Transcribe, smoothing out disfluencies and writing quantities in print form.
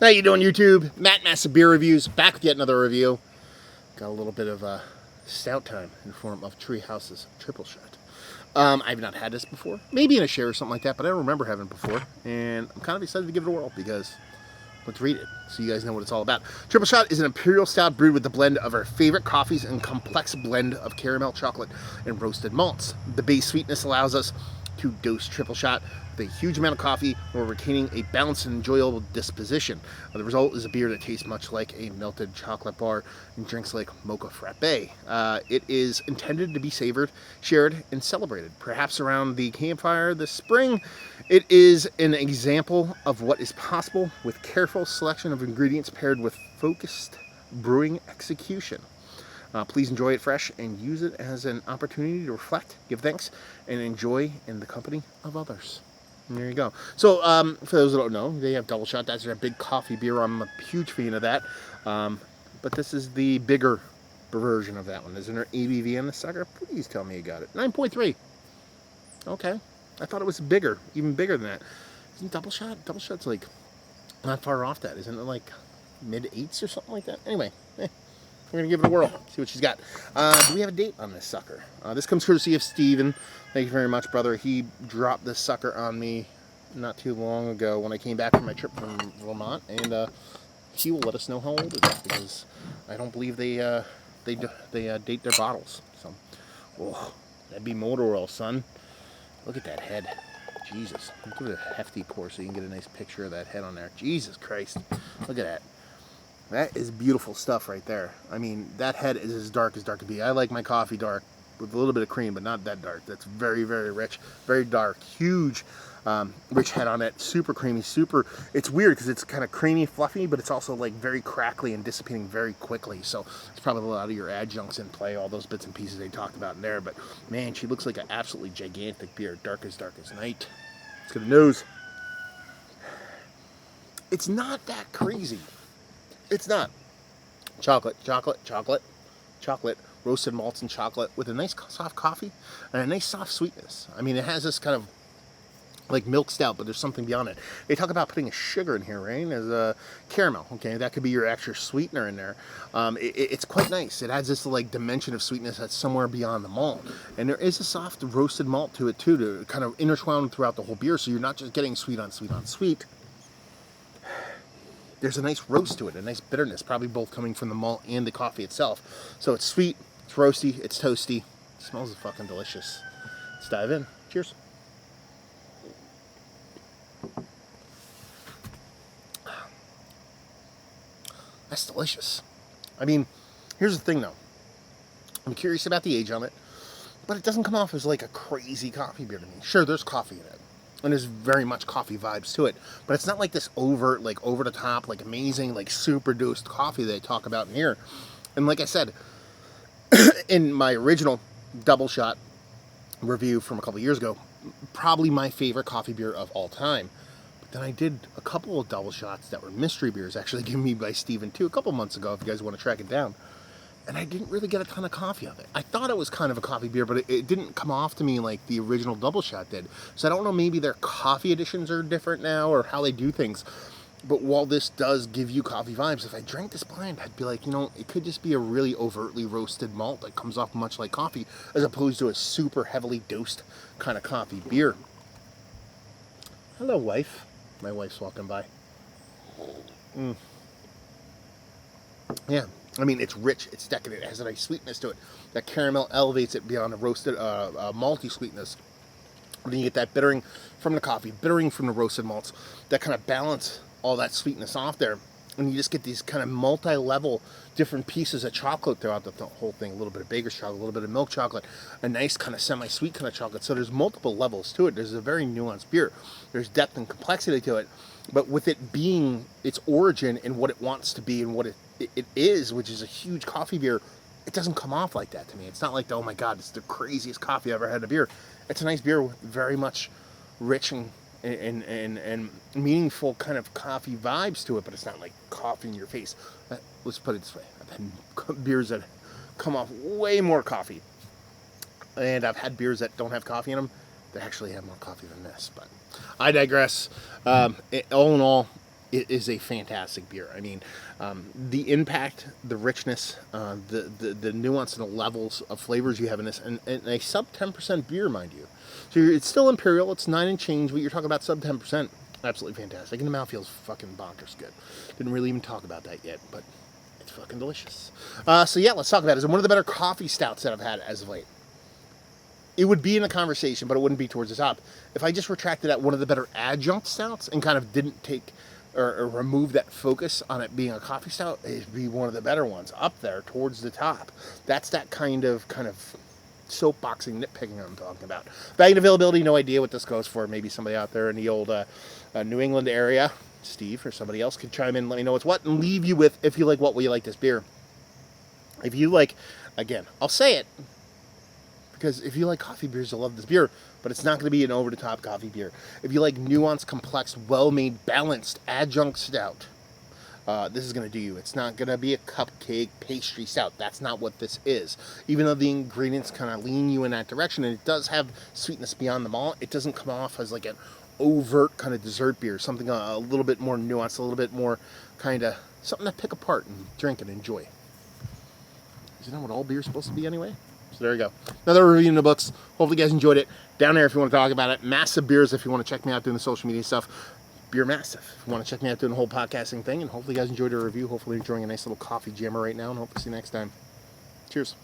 How you doing, YouTube? Matt Massa Beer Reviews, back with yet another review. Got a little bit of stout time in form of Treehouse's Triple Shot. I've not had this before. Maybe in a share or something like that, but I don't remember having it before. And I'm kind of excited to give it a whirl because let's read it so you guys know what it's all about. Triple Shot is an imperial stout brewed with the blend of our favorite coffees and complex blend of caramel, chocolate, and roasted malts. The base sweetness allows us to dose Triple Shot with a huge amount of coffee while retaining a balanced and enjoyable disposition. The result is a beer that tastes much like a melted chocolate bar and drinks like mocha frappe. It is intended to be savored, shared, and celebrated, perhaps around the campfire this spring. It is an example of what is possible with careful selection of ingredients paired with focused brewing execution. Please enjoy it fresh and use it as an opportunity to reflect, give thanks, and enjoy in the company of others. And there you go. So, for those that don't know, they have Double Shot. That's their big coffee beer. I'm a huge fan of that. But this is the bigger version of that one. Isn't there ABV in the sucker? Please tell me you got it. 9.3. Okay. I thought it was bigger, even bigger than that. Isn't Double Shot? Double Shot's like not far off that. Isn't it like mid-8s or something like that? Anyway, we're going to give it a whirl, see what she's got. Do we have a date on this sucker? This comes courtesy of Steven. Thank you very much, brother. He dropped this sucker on me not too long ago when I came back from my trip from Vermont, and he will let us know how old it is because I don't believe they date their bottles. So, whoa, that'd be motor oil, son. Look at that head. Jesus. Give it a hefty pour so you can get a nice picture of that head on there. Jesus Christ. Look at that. That is beautiful stuff right there. I mean, that head is as dark can be. I like my coffee dark with a little bit of cream, but not that dark. That's very, very rich, very dark, huge, rich head on it. Super creamy, super. It's weird because it's kind of creamy, fluffy, but it's also like very crackly and dissipating very quickly. So it's probably a lot of your adjuncts in play, all those bits and pieces they talked about in there. But man, she looks like an absolutely gigantic beer, dark as night. Let's get a nose. It's not that crazy. It's not. Chocolate, roasted malts and chocolate with a nice soft coffee and a nice soft sweetness. I mean, it has this kind of like milk stout, but there's something beyond it. They talk about putting a sugar in here, right? As a caramel, okay? That could be your extra sweetener in there. It's quite nice. It adds this like dimension of sweetness that's somewhere beyond the malt. And there is a soft roasted malt to it too, to kind of intertwine throughout the whole beer, so you're not just getting sweet on sweet on sweet. There's a nice roast to it, a nice bitterness, probably both coming from the malt and the coffee itself. So it's sweet, it's roasty, it's toasty. It smells fucking delicious. Let's dive in. Cheers. That's delicious. I mean, here's the thing though. I'm curious about the age on it, but it doesn't come off as like a crazy coffee beer to me. Sure, there's coffee in it. And there's very much coffee vibes to it, but it's not like this overt, like over the top, like amazing, like super dosed coffee they talk about in here. And like I said, in my original Double Shot review from a couple years ago, probably my favorite coffee beer of all time. But then I did a couple of Double Shots that were mystery beers, actually given me by Steven too, a couple months ago, if you guys want to track it down. And I didn't really get a ton of coffee of it. I thought it was kind of a coffee beer, but it didn't come off to me like the original Double Shot did. So I don't know, maybe their coffee editions are different now or how they do things. But while this does give you coffee vibes, if I drank this blind, I'd be like, you know, it could just be a really overtly roasted malt that comes off much like coffee, as opposed to a super heavily dosed kind of coffee beer. Hello, wife. My wife's walking by. Yeah. I mean, it's rich, it's decadent, it has a nice sweetness to it. That caramel elevates it beyond a roasted, malty sweetness. And then you get that bittering from the coffee, bittering from the roasted malts, that kind of balance all that sweetness off there. And you just get these kind of multi-level different pieces of chocolate throughout the whole thing. A little bit of baker's chocolate, a little bit of milk chocolate, a nice kind of semi-sweet kind of chocolate. So there's multiple levels to it. There's a very nuanced beer. There's depth and complexity to it. But with it being its origin and what it wants to be and what it is, which is a huge coffee beer, it doesn't come off like that to me. It's not like, oh my god, it's the craziest coffee I've ever had in a beer. It's a nice beer with very much rich and meaningful kind of coffee vibes to it, but it's not like coffee in your face. Let's put it this way. I've had beers that come off way more coffee. And I've had beers that don't have coffee in them that actually have more coffee than this. But I digress. All in all, it is a fantastic beer. I mean, the impact, the richness, the nuance and the levels of flavors you have in this, and a sub 10% beer, mind you. So it's still imperial. It's 9 and change, but you're talking about sub 10%. Absolutely fantastic, and the mouth feels fucking bonkers good. Didn't really even talk about that yet, but it's fucking delicious. So yeah, let's talk about it. It's one of the better coffee stouts that I've had as of late. It would be in the conversation, but it wouldn't be towards the top. If I just retracted at one of the better adjunct stouts and kind of didn't take or remove that focus on it being a coffee stout, it'd be one of the better ones up there towards the top. That's that kind of soapboxing nitpicking I'm talking about. Value and availability, no idea what this goes for. Maybe somebody out there in the old New England area, Steve or somebody else, could chime in and let me know what's what, and leave you with, if you like what, will you like this beer? If you like, again, I'll say it, because if you like coffee beers, you'll love this beer, but it's not going to be an over-the-top coffee beer. If you like nuanced, complex, well-made, balanced adjunct stout, this is going to do you. It's not going to be a cupcake pastry stout. That's not what this is. Even though the ingredients kind of lean you in that direction, and it does have sweetness beyond the malt, it doesn't come off as like an overt kind of dessert beer, something a little bit more nuanced, a little bit more kind of something to pick apart and drink and enjoy. Isn't that what all beer's supposed to be anyway? So there you go. Another review in the books. Hopefully you guys enjoyed it. Down there if you want to talk about it. Massive Beers if you want to check me out doing the social media stuff. Beer Massive if you want to check me out doing the whole podcasting thing. And hopefully you guys enjoyed the review. Hopefully you're enjoying a nice little coffee jammer right now. And hope to see you next time. Cheers.